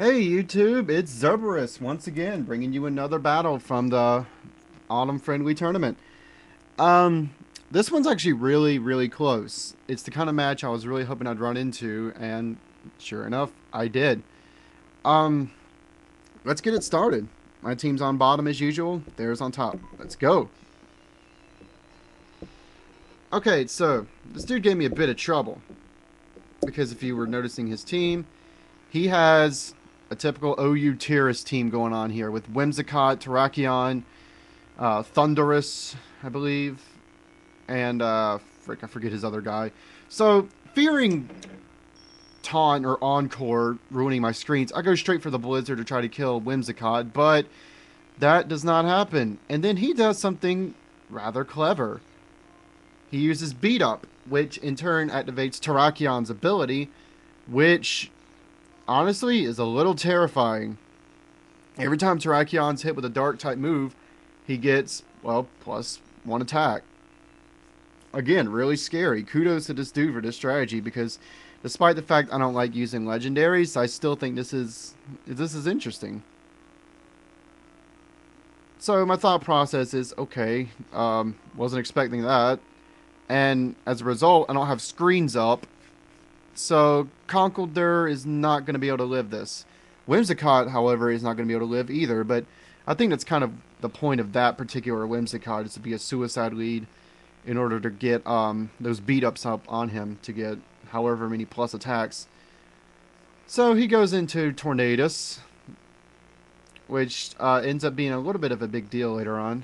Hey YouTube, it's Zerberus once again, bringing you another battle from the Autumn Friendly Tournament. Um, this one's actually really close. It's the kind of match I was really hoping I'd run into, and sure enough, I did. Um, let's get it started. My team's on bottom as usual, theirs on top. Let's go. Okay, so this dude gave me a bit of trouble because if you were noticing his team, he has a typical OU terrorist team going on here with Whimsicott, Terrakion, Thunderous, I believe, and frick, I forget his other guy. So fearing taunt or encore ruining my screens, I go straight for the Blizzard to try to kill Whimsicott, but that does not happen. And then he does something rather clever. He uses Beat Up, which in turn activates Terrakion's ability, which honestly is a little terrifying. Every time Terrakion's hit with a dark type move, he gets, well, +1 attack. Again, really scary. Kudos to this dude for this strategy because despite the fact I don't like using legendaries, I still think this is interesting. So my thought process is, okay, wasn't expecting that. And as a result, I don't have screens up. So Conkeldurr is not going to be able to live this. Whimsicott, however, is not going to be able to live either. But I think that's kind of the point of that particular Whimsicott is to be a suicide lead in order to get those beat ups up on him to get however many plus attacks. So he goes into Tornadus, which ends up being a little bit of a big deal later on.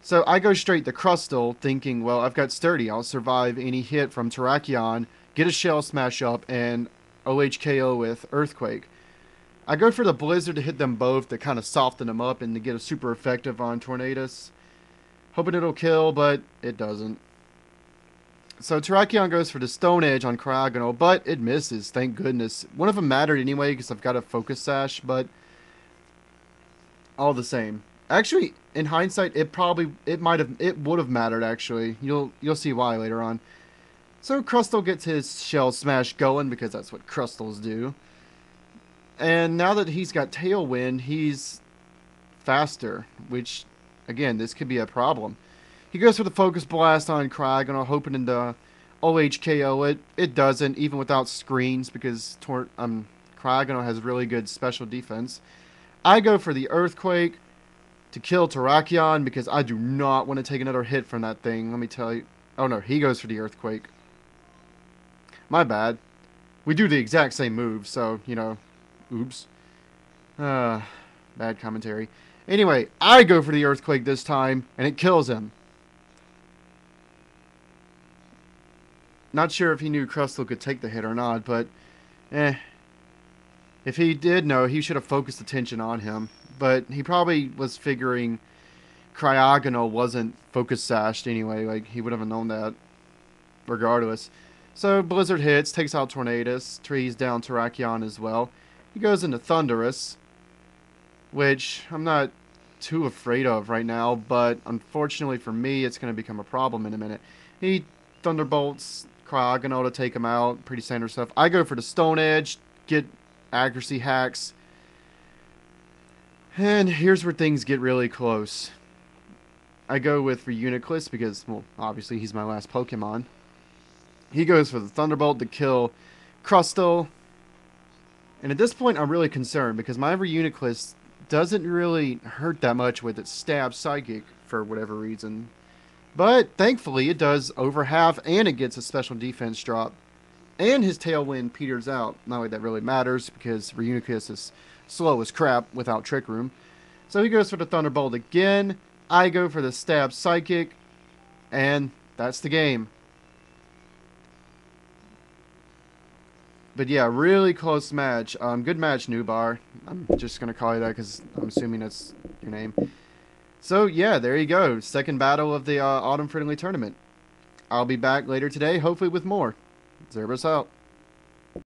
So I go straight to Crustle, thinking, well, I've got Sturdy. I'll survive any hit from Terrakion, get a Shell Smash up, and OHKO with Earthquake. I go for the Blizzard to hit them both to kind of soften them up and to get a super effective on Tornadus. Hoping it'll kill, but it doesn't. So Terrakion goes for the Stone Edge on Cryogonal, but it misses, thank goodness. One of them mattered anyway because I've got a Focus Sash, but all the same. Actually, in hindsight, it would have mattered actually. You'll see why later on. So Crustle gets his Shell Smash going because that's what Crustles do. And now that he's got Tailwind, he's faster, which again, this could be a problem. He goes for the Focus Blast on Cryogonal, hoping to OHKO it. It doesn't, even without screens, because Cryogonal has really good special defense. I go for the Earthquake to kill Terrakion because I do not want to take another hit from that thing. Let me tell you. Oh no, he goes for the Earthquake. My bad. We do the exact same move, so, oops. Bad commentary. Anyway, I go for the Earthquake this time, and it kills him. Not sure if he knew Crustle could take the hit or not, but, if he did know, he should have focused attention on him. But he probably was figuring Cryogonal wasn't focus sashed anyway. Like, he would have known that regardless. So Blizzard hits, takes out Tornadus, trees down Terrakion as well. He goes into Thunderous, which I'm not too afraid of right now, but unfortunately for me, it's going to become a problem in a minute. He Thunderbolts Cryogonal to take him out. Pretty standard stuff. I go for the Stone Edge, get accuracy hacks. And here's where things get really close. I go with Reuniclus because, well, obviously he's my last Pokemon. He goes for the Thunderbolt to kill Crustle. And at this point, I'm really concerned because my Reuniclus doesn't really hurt that much with its Stab Psychic for whatever reason. But thankfully, it does over half and it gets a special defense drop. And his Tailwind peters out. Not like that really matters because Reuniclus is slow as crap without Trick Room. So he goes for the Thunderbolt again. I go for the Stab Psychic. And that's the game. But yeah, really close match. Good match, Nubar. I'm just going to call you that because I'm assuming that's your name. So yeah, there you go. Second battle of the Autumn Friendly Tournament. I'll be back later today, hopefully with more. Zerbe's out.